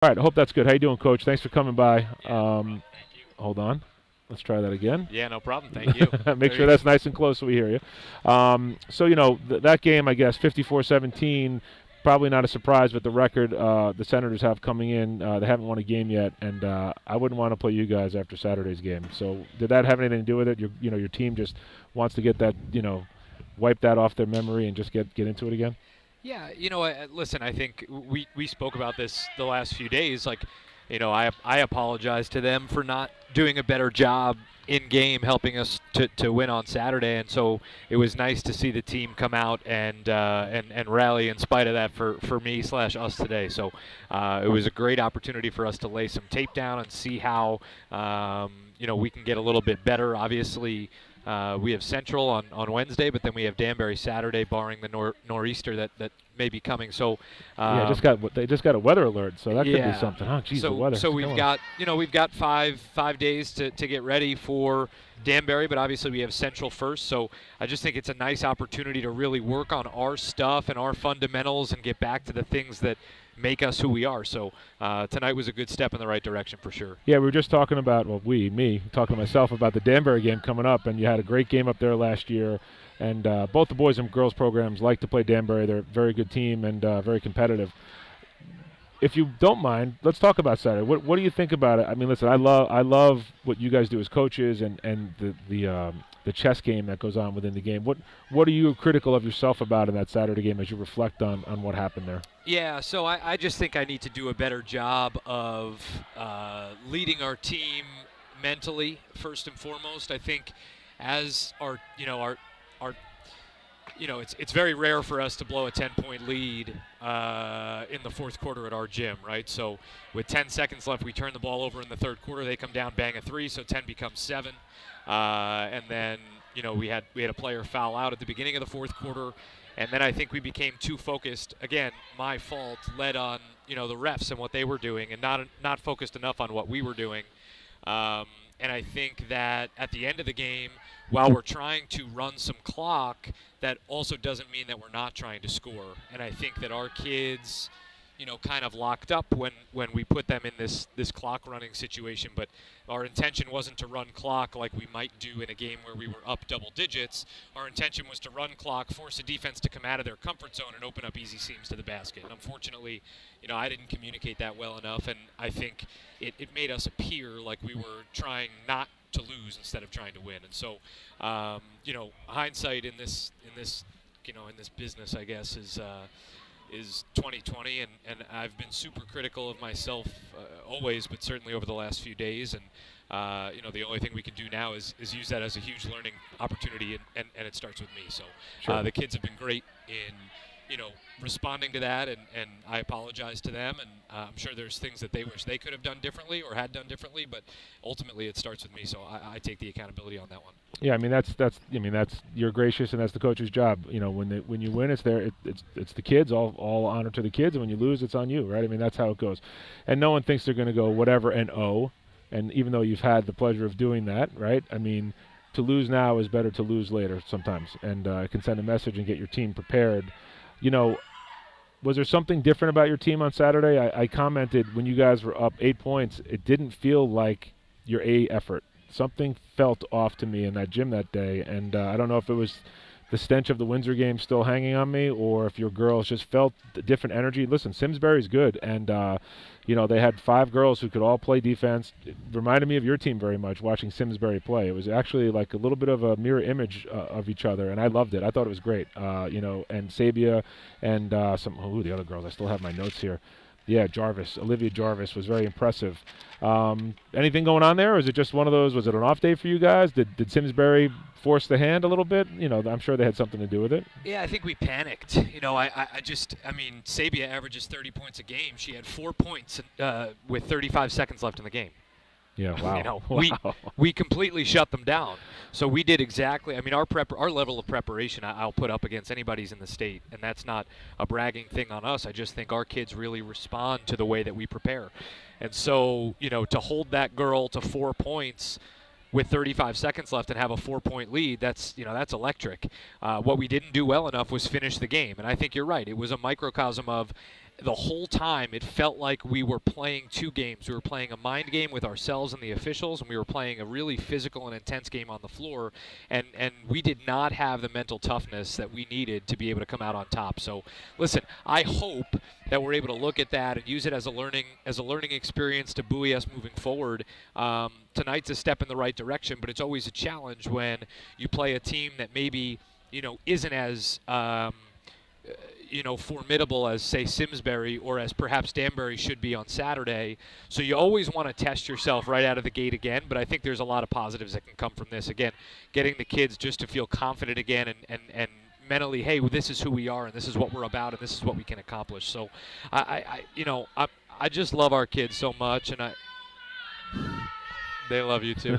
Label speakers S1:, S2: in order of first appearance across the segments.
S1: All right, I hope that's good. How you doing, Coach? Thanks for coming by. Hold on. Let's try that again.
S2: Yeah, no problem. Thank you.
S1: Make sure that's nice and close so we hear you. So, that game, I guess, 54-17, probably not a surprise, but the record the Senators have coming in, they haven't won a game yet, and I wouldn't want to play you guys after Saturday's game. So did that have anything to do with it? Your team just wants to get that, wipe that off their memory and just get into it again?
S2: Yeah, listen, I think we spoke about this the last few days. Like, I apologize to them for not doing a better job in game helping us to win on Saturday, and so it was nice to see the team come out and rally in spite of that for me / us today. So it was a great opportunity for us to lay some tape down and see how we can get a little bit better. Obviously, we have Central on Wednesday, but then we have Danbury Saturday, barring the nor'easter that may be coming. So
S1: yeah, they just got a weather alert, so that could be something. Oh, geez, the weather.
S2: So we've got five days to get ready for Danbury, but obviously we have Central first. So I just think it's a nice opportunity to really work on our stuff and our fundamentals and get back to the things that make us who we are. So tonight was a good step in the right direction for sure.
S1: Yeah, we were just talking about, me, talking to myself about the Danbury game coming up, and you had a great game up there last year. And both the boys and girls programs like to play Danbury. They're a very good team and very competitive. If you don't mind, let's talk about Saturday. What do you think about it? I mean, listen, I love what you guys do as coaches and the chess game that goes on within the game. What are you critical of yourself about in that Saturday game as you reflect on what happened there?
S2: Yeah, so I just think I need to do a better job of leading our team mentally first and foremost. I think as it's very rare for us to blow a 10-point lead in the fourth quarter at our gym, right? So with 10 seconds left, we turn the ball over in the third quarter. They come down, bang a three, so 10 becomes 7. And then, we had a player foul out at the beginning of the fourth quarter. And then I think we became too focused. Again, my fault, led on, the refs and what they were doing and not focused enough on what we were doing. And I think that at the end of the game, while we're trying to run some clock, that also doesn't mean that we're not trying to score. And I think that our kids, kind of locked up when we put them in this clock running situation. But our intention wasn't to run clock like we might do in a game where we were up double digits. Our intention was to run clock, force a defense to come out of their comfort zone and open up easy seams to the basket. And unfortunately, I didn't communicate that well enough, and I think it made us appear like we were trying not to lose instead of trying to win. And so, hindsight in this business, I guess, is 2020, and I've been super critical of myself always, but certainly over the last few days. And the only thing we can do now is use that as a huge learning opportunity, and it starts with me. So
S1: Sure.
S2: the kids have been great in responding to that, and I apologize to them, and I'm sure there's things that they wish they could have done differently or had done differently, but ultimately it starts with me, so I take the accountability on that one.
S1: Yeah, I mean that's you're gracious, and that's the coach's job. When you win, it's the kids, all honor to the kids, and when you lose, it's on you, right? I mean that's how it goes, and no one thinks they're going to go whatever and and even though you've had the pleasure of doing that, right? I mean, to lose now is better to lose later sometimes, and it can send a message and get your team prepared. Was there something different about your team on Saturday? I commented when you guys were up 8 points, it didn't feel like your A effort. Something felt off to me in that gym that day, and I don't know if it was the stench of the Windsor game still hanging on me or if your girls just felt a different energy. Listen, Simsbury's good, and they had 5 girls who could all play defense. It reminded me of your team very much watching Simsbury play. It was actually like a little bit of a mirror image of each other, and I loved it. I thought it was great. And Sabia and the other girls. I still have my notes here. Yeah, Olivia Jarvis was very impressive. Anything going on there, or is it just one of those? Was it an off day for you guys? Did Simsbury force the hand a little bit? I'm sure they had something to do with it.
S2: Yeah, I think we panicked. Sabia averages 30 points a game. She had 4 points with 35 seconds left in the game.
S1: Yeah, wow.
S2: We completely shut them down. So we did exactly. I mean, our level of preparation, I'll put up against anybody's in the state, and that's not a bragging thing on us. I just think our kids really respond to the way that we prepare, and so to hold that girl to 4 points with 35 seconds left and have a 4-point lead, that's electric. What we didn't do well enough was finish the game, and I think you're right. It was a microcosm of the whole time it felt like we were playing two games. We were playing a mind game with ourselves and the officials, and we were playing a really physical and intense game on the floor, and we did not have the mental toughness that we needed to be able to come out on top. So listen, I hope that we're able to look at that and use it as a learning experience to buoy us moving forward. Tonight's a step in the right direction, but it's always a challenge when you play a team that maybe isn't as formidable as, say, Simsbury or as perhaps Danbury should be on Saturday. So you always want to test yourself right out of the gate again, but I think there's a lot of positives that can come from this. Again, getting the kids just to feel confident again and mentally, hey, well, this is who we are and this is what we're about and this is what we can accomplish. So I just love our kids so much, and they love you too.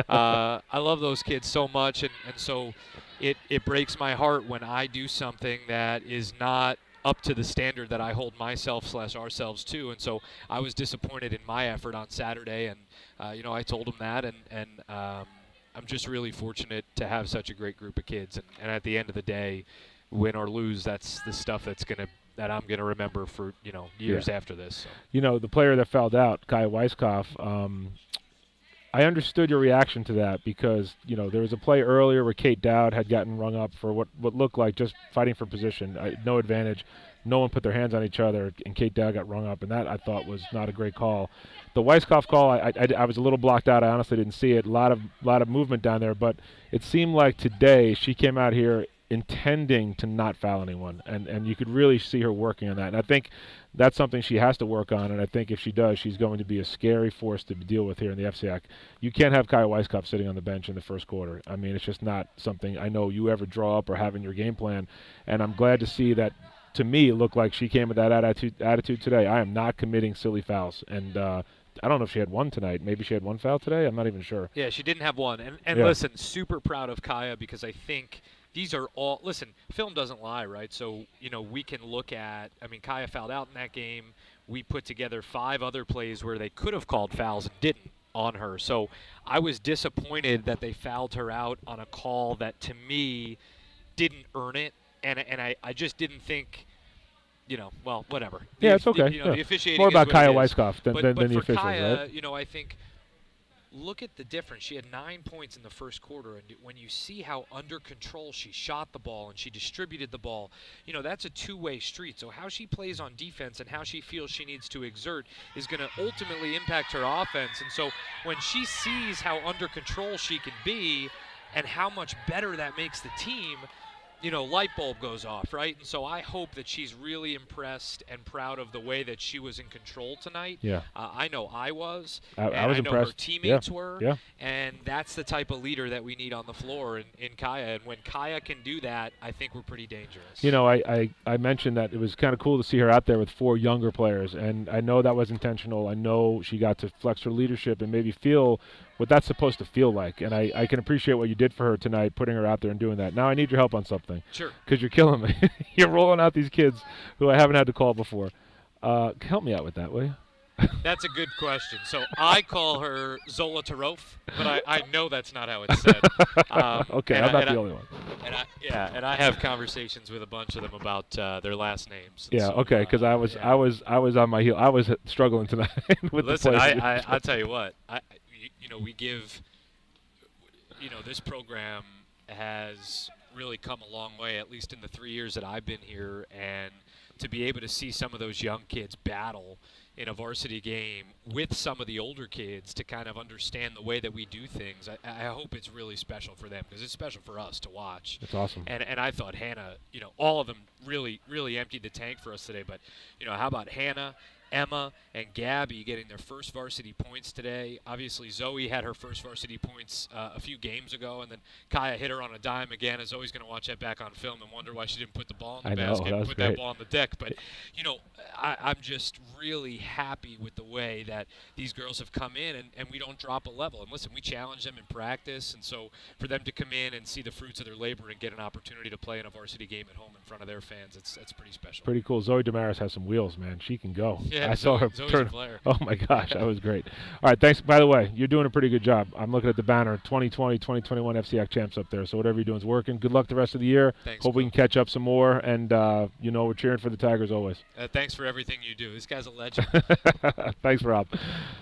S2: I love those kids so much, and so it breaks my heart when I do something that is not up to the standard that I hold myself/ourselves to. And so I was disappointed in my effort on Saturday, and I told them that, and I'm just really fortunate to have such a great group of kids. And at the end of the day, win or lose, that's the stuff that I'm gonna remember for years after this. So.
S1: The player that fouled out, Weiskopf. I understood your reaction to that because, there was a play earlier where Kate Dowd had gotten rung up for what looked like just fighting for position, no advantage. No one put their hands on each other, and Kate Dowd got rung up, and that I thought was not a great call. The Weiskopf call, I was a little blocked out. I honestly didn't see it. A lot of movement down there, but it seemed like today she came out here intending to not foul anyone, and you could really see her working on that. And I think that's something she has to work on, and I think if she does, she's going to be a scary force to deal with here in the FCAC. You can't have Kaya Weiskopf sitting on the bench in the first quarter. I mean, it's just not something I know you ever draw up or have in your game plan, and I'm glad to see that. To me, it looked like she came with that attitude today. I am not committing silly fouls, and I don't know if she had one tonight. Maybe she had one foul today. I'm not even sure.
S2: Yeah, she didn't have one. And listen, super proud of Kaya because I think these are all – listen, film doesn't lie, right? So, we can look at – I mean, Kaya fouled out in that game. We put together 5 other plays where they could have called fouls and didn't on her. So I was disappointed that they fouled her out on a call that, to me, didn't earn it. And I just didn't think – well, whatever.
S1: Yeah, it's okay.
S2: The officiating
S1: more about
S2: is
S1: Kaya
S2: what it is.
S1: Weiskopf than the officials,
S2: Kaya,
S1: right?
S2: I think look at the difference. She had 9 points in the first quarter, and when you see how under control she shot the ball and she distributed the ball, that's a two-way street. So how she plays on defense and how she feels she needs to exert is going to ultimately impact her offense. And so when she sees how under control she can be and how much better that makes the team, light bulb goes off, right? And so I hope that she's really impressed and proud of the way that she was in control tonight.
S1: Yeah.
S2: I know I was.
S1: I was
S2: know
S1: impressed.
S2: Her teammates were.
S1: Yeah.
S2: And that's the type of leader that we need on the floor in Kaya. And when Kaya can do that, I think we're pretty dangerous.
S1: I mentioned that it was kind of cool to see her out there with 4 younger players, and I know that was intentional. I know she got to flex her leadership and maybe feel what that's supposed to feel like. And I can appreciate what you did for her tonight, putting her out there and doing that. Now I need your help on something.
S2: Sure.
S1: Because you're killing me. You're rolling out these kids who I haven't had to call before. Help me out with that, will you?
S2: That's a good question. So I call her Zola Tarof, but I know that's not how it's said.
S1: Okay, I'm not the only one.
S2: And I have conversations with a bunch of them about their last names.
S1: Yeah, so, okay, because I was on my heel. I was struggling tonight with
S2: Listen,
S1: the play.
S2: I'll tell you what. We give. This program has really come a long way, at least in the 3 years that I've been here, and to be able to see some of those young kids battle in a varsity game with some of the older kids to kind of understand the way that we do things, I hope it's really special for them because it's special for us to watch.
S1: It's awesome.
S2: And I thought Hannah, all of them really, really emptied the tank for us today. But, how about Hannah, Emma, and Gabby getting their first varsity points today? Obviously, Zoe had her first varsity points a few games ago, and then Kaya hit her on a dime again. And Zoe's going to watch that back on film and wonder why she didn't put the ball in the basket and put that ball on the deck. But, I'm just really happy with the way that these girls have come in, and we don't drop a level. And listen, we challenge them in practice, and so for them to come in and see the fruits of their labor and get an opportunity to play in a varsity game at home in front of their fans, it's pretty special.
S1: Pretty cool. Zoe Damaris has some wheels, man. She can go.
S2: Yeah,
S1: I saw her
S2: Zoe's a
S1: turn.
S2: player.
S1: Oh my gosh, that was great. All right, thanks. By the way, you're doing a pretty good job. I'm looking at the banner, 2020, 2021 FCX champs up there. So whatever you're doing is working. Good luck the rest of the year.
S2: Thanks,
S1: Hope we can catch up some more. And we're cheering for the Tigers always.
S2: Thanks for everything you do. This guy's a legend.
S1: Thanks, Rob.